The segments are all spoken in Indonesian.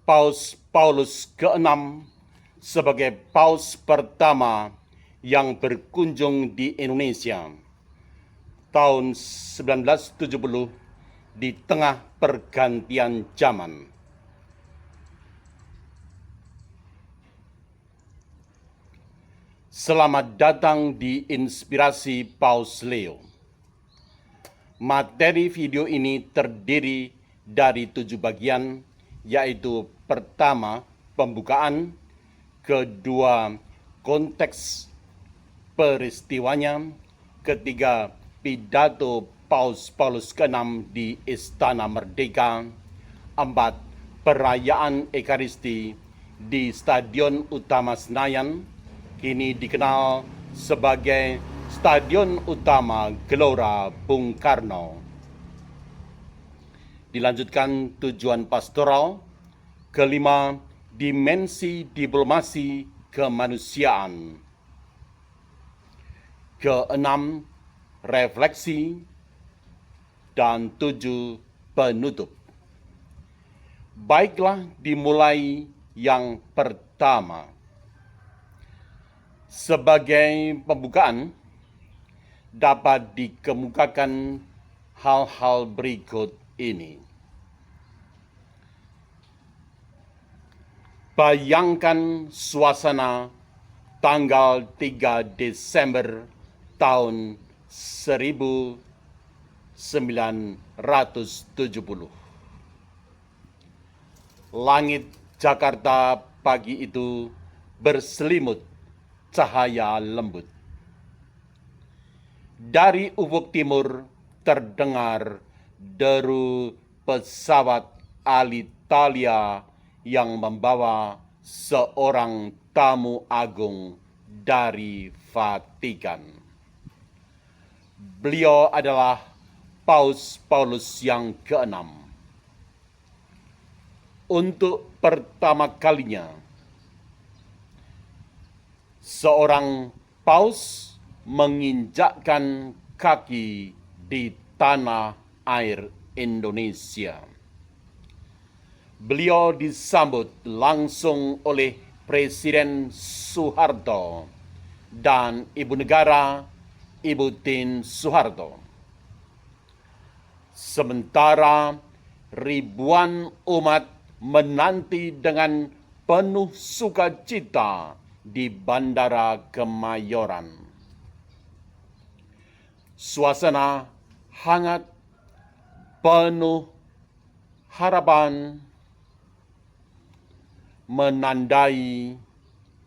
Paus Paulus ke-6 sebagai paus pertama yang berkunjung di Indonesia tahun 1970 di tengah pergantian zaman. Selamat datang di Inspirasi Paus Leo. Materi video ini terdiri dari 7 bagian, yaitu pertama, pembukaan, kedua, konteks peristiwanya, ketiga, pidato Paus Paulus ke-6 di Istana Merdeka, 4, perayaan Ekaristi di Stadion Utama Senayan, kini dikenal sebagai Stadion Utama Gelora Bung Karno. Dilanjutkan tujuan pastoral. Kelima, dimensi diplomasi kemanusiaan. Keenam, refleksi. Dan 7, penutup. Baiklah, dimulai yang pertama. Sebagai pembukaan, dapat dikemukakan hal-hal berikut ini. Bayangkan suasana tanggal 3 Desember tahun 1970. Langit Jakarta pagi itu berselimut cahaya lembut. Dari ufuk timur terdengar deru pesawat Alitalia yang membawa seorang tamu agung dari Vatikan. Beliau adalah Paus Paulus yang ke-6. Untuk pertama kalinya, seorang paus menginjakkan kaki di tanah air Indonesia. Beliau disambut langsung oleh Presiden Soeharto dan Ibu Negara Ibu Tien Soeharto. Sementara ribuan umat menanti dengan penuh sukacita di Bandara Kemayoran. Suasana hangat, penuh harapan, menandai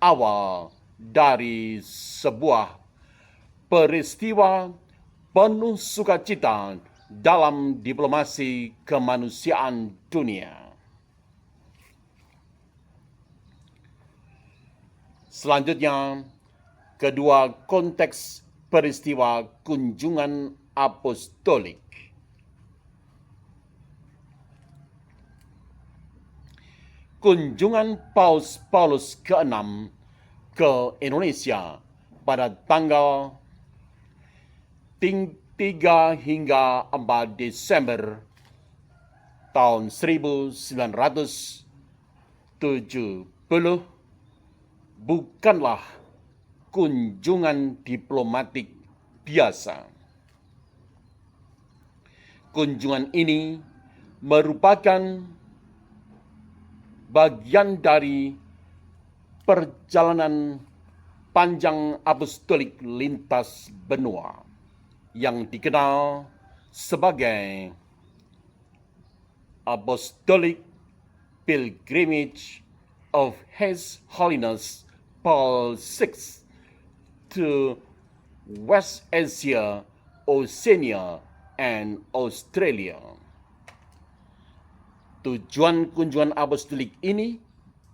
awal dari sebuah peristiwa penuh sukacita dalam diplomasi kemanusiaan dunia. Selanjutnya, kedua konteks peristiwa kunjungan apostolik. Kunjungan Paus Paulus ke-6 ke Indonesia pada tanggal 3 hingga 4 Desember tahun 1970 bukanlah kunjungan diplomatik biasa. Kunjungan ini merupakan bagian dari perjalanan panjang apostolik lintas benua yang dikenal sebagai Apostolic Pilgrimage of His Holiness Paul VI to West Asia, Oceania, and Australia. Tujuan kunjungan apostolik ini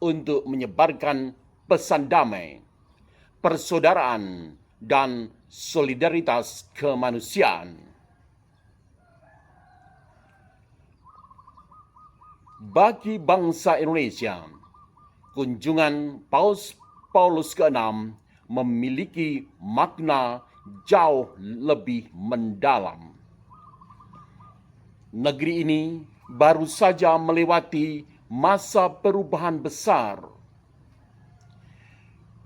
untuk menyebarkan pesan damai, persaudaraan, dan solidaritas kemanusiaan. Bagi bangsa Indonesia, kunjungan Paus Paulus ke-6 memiliki makna jauh lebih mendalam. Negeri ini baru saja melewati masa perubahan besar.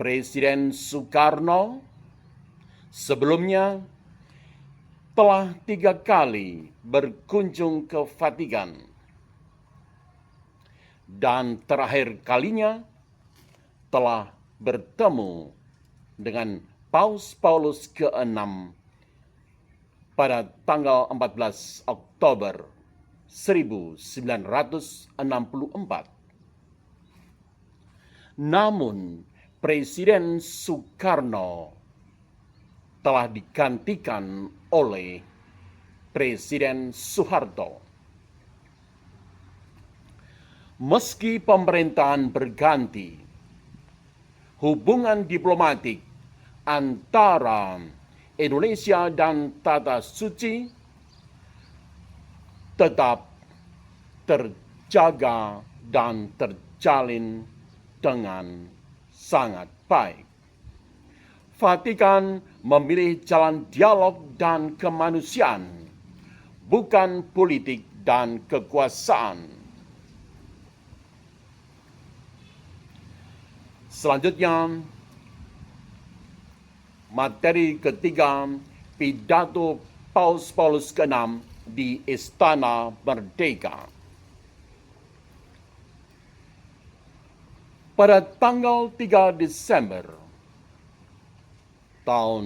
Presiden Soekarno sebelumnya telah 3 kali berkunjung ke Vatikan, dan terakhir kalinya telah bertemu dengan Paus Paulus ke-6 pada tanggal 14 Oktober 1964. Namun, Presiden Soekarno telah digantikan oleh Presiden Soeharto. Meski pemerintahan berganti, hubungan diplomatik antara Indonesia dan Tanah Suci tetap terjaga dan terjalin dengan sangat baik. Vatikan memilih jalan dialog dan kemanusiaan, bukan politik dan kekuasaan. Selanjutnya, materi ketiga, pidato Paus Paulus ke-6 di Istana Merdeka. Pada tanggal 3 Desember tahun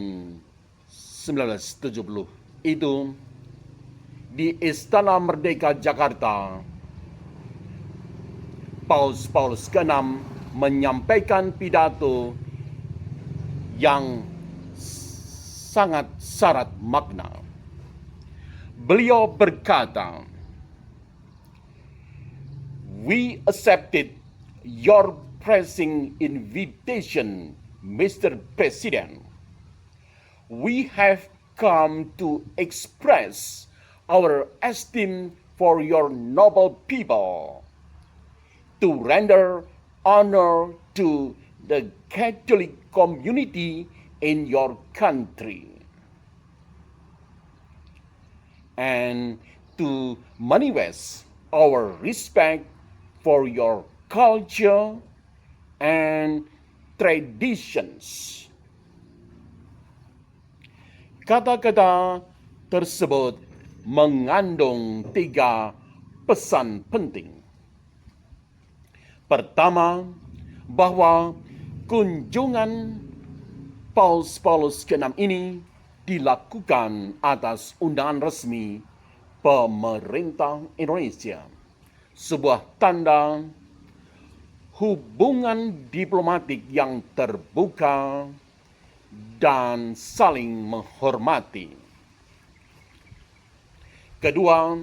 1970 itu, di Istana Merdeka Jakarta, Paus Paulus ke-6 menyampaikan pidato yang sangat syarat makna. Beliau berkata, "We accepted your pressing invitation, Mr. President. We have come to express our esteem for your noble people, to render honor to the Catholic community in your country, and to manifest our respect for your culture and traditions." Kata-kata tersebut mengandung 3 pesan penting. Pertama, bahwa kunjungan Paus Paulus ke-6 ini dilakukan atas undangan resmi pemerintah Indonesia, sebuah tanda hubungan diplomatik yang terbuka dan saling menghormati. Kedua,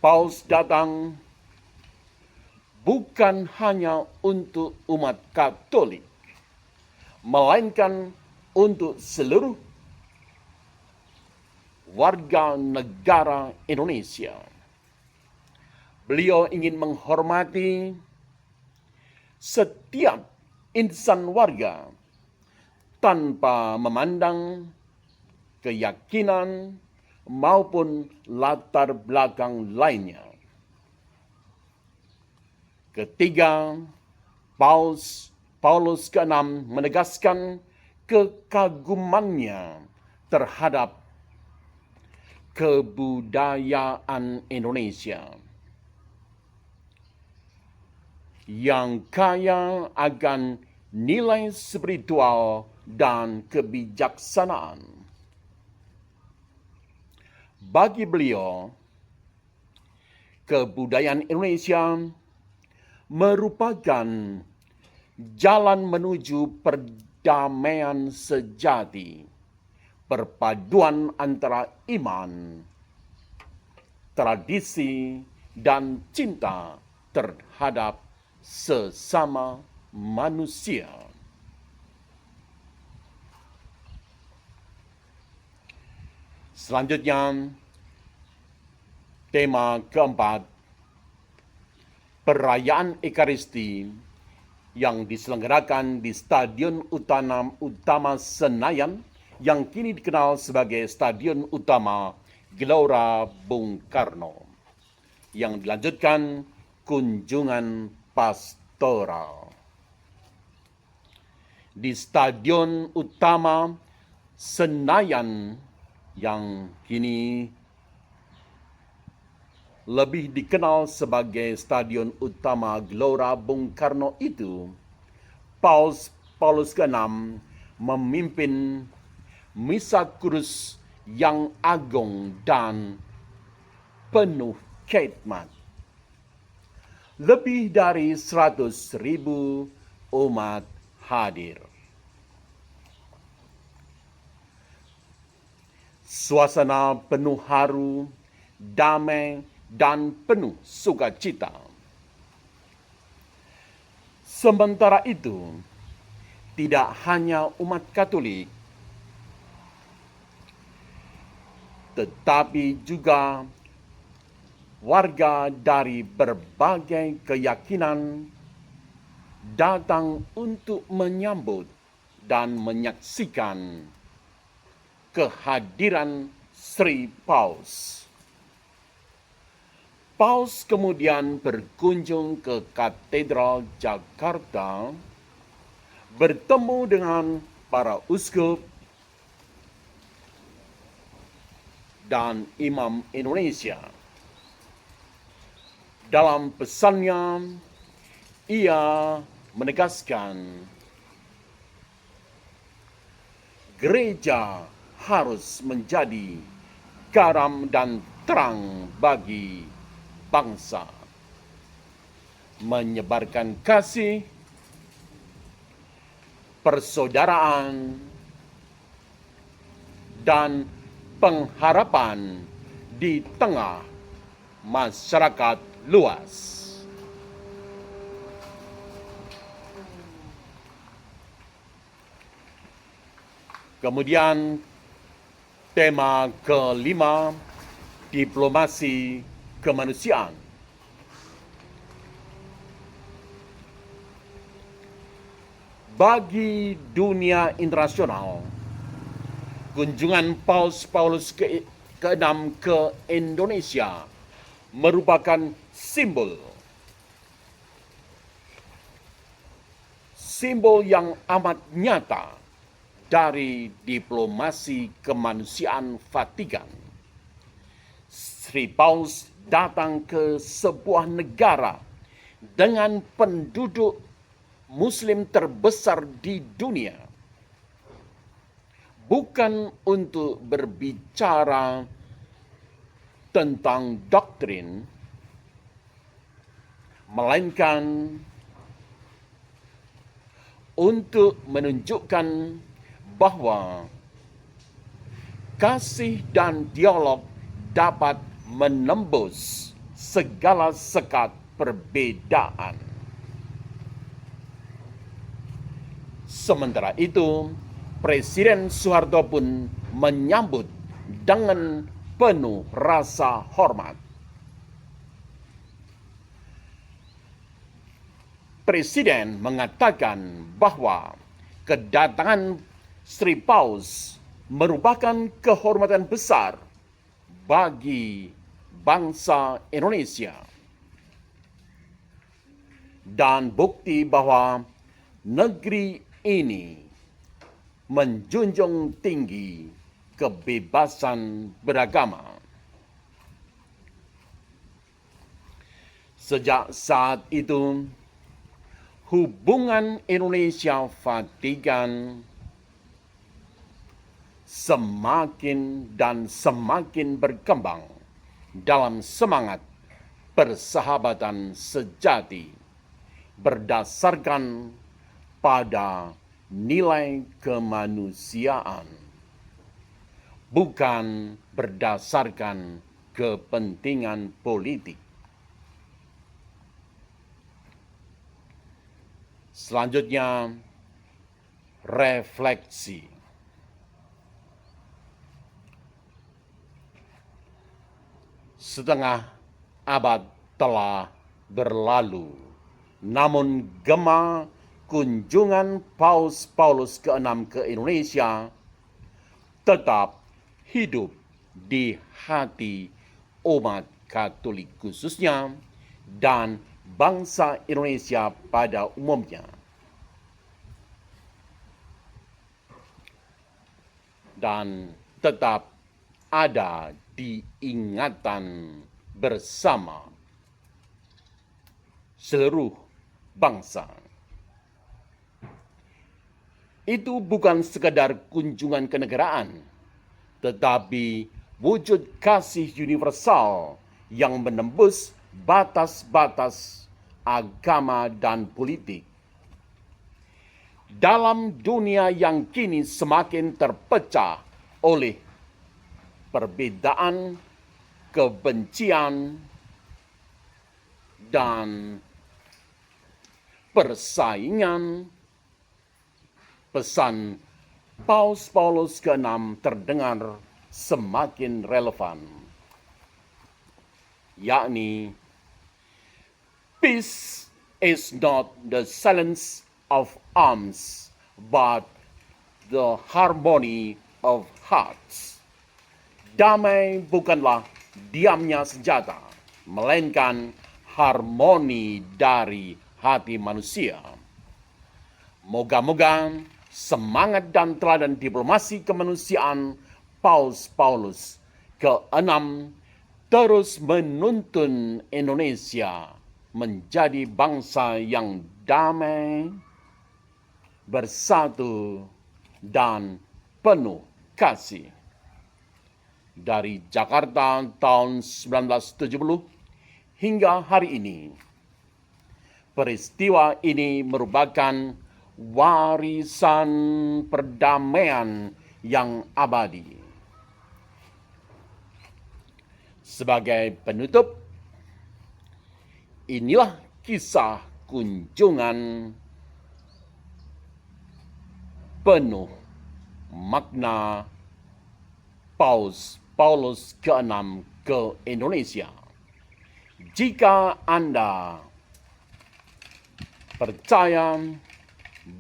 Paus datang bukan hanya untuk umat Katolik, melainkan untuk seluruh warga negara Indonesia. Beliau ingin menghormati setiap insan warga tanpa memandang keyakinan maupun latar belakang lainnya. Ketiga, Paus Paulus ke-6 menegaskan kekagumannya terhadap kebudayaan Indonesia yang kaya akan nilai spiritual dan kebijaksanaan. Bagi beliau, kebudayaan Indonesia merupakan jalan menuju perdamaian sejati, perpaduan antara iman, tradisi, dan cinta terhadap sesama manusia. Selanjutnya, tema keempat, perayaan Ekaristi yang diselenggarakan di Stadion Utama Senayan yang kini dikenal sebagai Stadion Utama Gelora Bung Karno, yang dilanjutkan kunjungan pastoral. Di Stadion Utama Senayan yang kini lebih dikenal sebagai Stadion Utama Gelora Bung Karno itu, Paulus ke-6 memimpin misa kudus yang agung dan penuh khidmat. Lebih dari 100.000 umat hadir. Suasana penuh haru, damai, dan penuh sukacita. Sementara itu, tidak hanya umat Katolik, tetapi juga warga dari berbagai keyakinan datang untuk menyambut dan menyaksikan kehadiran Sri Paus. Paus kemudian berkunjung ke Katedral Jakarta, bertemu dengan para uskup dan imam Indonesia. Dalam pesannya, ia menegaskan gereja harus menjadi garam dan terang bagi bangsa, menyebarkan kasih, persaudaraan, dan pengharapan di tengah masyarakat luas. Kemudian tema kelima, diplomasi kemanusiaan. Bagi dunia internasional, kunjungan Paulus ke-6 ke Indonesia merupakan simbol yang amat nyata dari diplomasi kemanusiaan Vatikan. Sri Paus datang ke sebuah negara dengan penduduk Muslim terbesar di dunia, bukan untuk berbicara tentang doktrin, melainkan untuk menunjukkan bahwa kasih dan dialog dapat menembus segala sekat perbedaan. Sementara itu, Presiden Soeharto pun menyambut dengan penuh rasa hormat. Presiden mengatakan bahwa kedatangan Sri Paus merupakan kehormatan besar bagi bangsa Indonesia dan bukti bahwa negeri ini menjunjung tinggi kebebasan beragama. Sejak saat itu, hubungan Indonesia-Vatikan semakin dan semakin berkembang dalam semangat persahabatan sejati berdasarkan pada nilai kemanusiaan, bukan berdasarkan kepentingan politik. Selanjutnya, refleksi. Setengah abad telah berlalu, namun gema kunjungan Paulus ke-6 ke Indonesia tetap hidup di hati umat Katolik khususnya dan bangsa Indonesia pada umumnya. Dan tetap ada di ingatan bersama seluruh bangsa. Itu bukan sekadar kunjungan kenegaraan, tetapi wujud kasih universal yang menembus batas-batas agama dan politik. Dalam dunia yang kini semakin terpecah oleh perbedaan, kebencian, dan persaingan, pesan Paus Paulus ke-6 terdengar semakin relevan, yakni peace is not the silence of arms, but the harmony of hearts. Damai bukanlah diamnya senjata, melainkan harmoni dari hati manusia. Moga-moga semangat dan teladan diplomasi kemanusiaan Paus Paulus ke-6 terus menuntun Indonesia menjadi bangsa yang damai, bersatu, dan penuh kasih. Dari Jakarta tahun 1970 hingga hari ini, peristiwa ini merupakan warisan perdamaian yang abadi. Sebagai penutup, inilah kisah kunjungan penuh makna Paus Paulus ke-6 ke Indonesia. Jika Anda percaya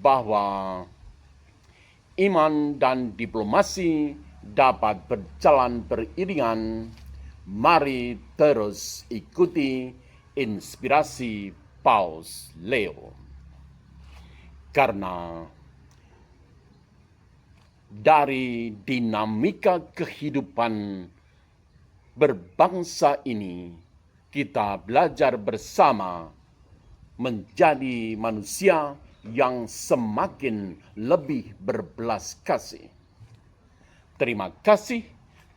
bahwa iman dan diplomasi dapat berjalan beriringan, mari terus ikuti inspirasi Paus Leo. Karena dari dinamika kehidupan berbangsa ini, kita belajar bersama menjadi manusia yang semakin lebih berbelas kasih. Terima kasih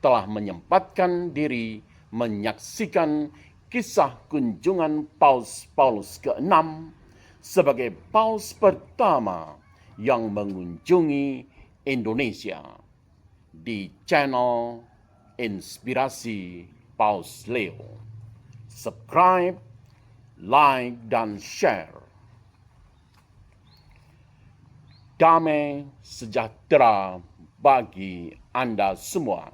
telah menyempatkan diri menyaksikan kisah kunjungan Paus Paulus ke-6 sebagai Paus pertama yang mengunjungi Indonesia di channel Inspirasi Paus Leo. Subscribe, like, dan share. Damai sejahtera bagi Anda semua.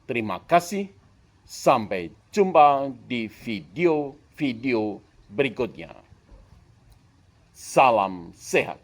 Terima kasih. Sampai jumpa di video-video berikutnya. Salam sehat.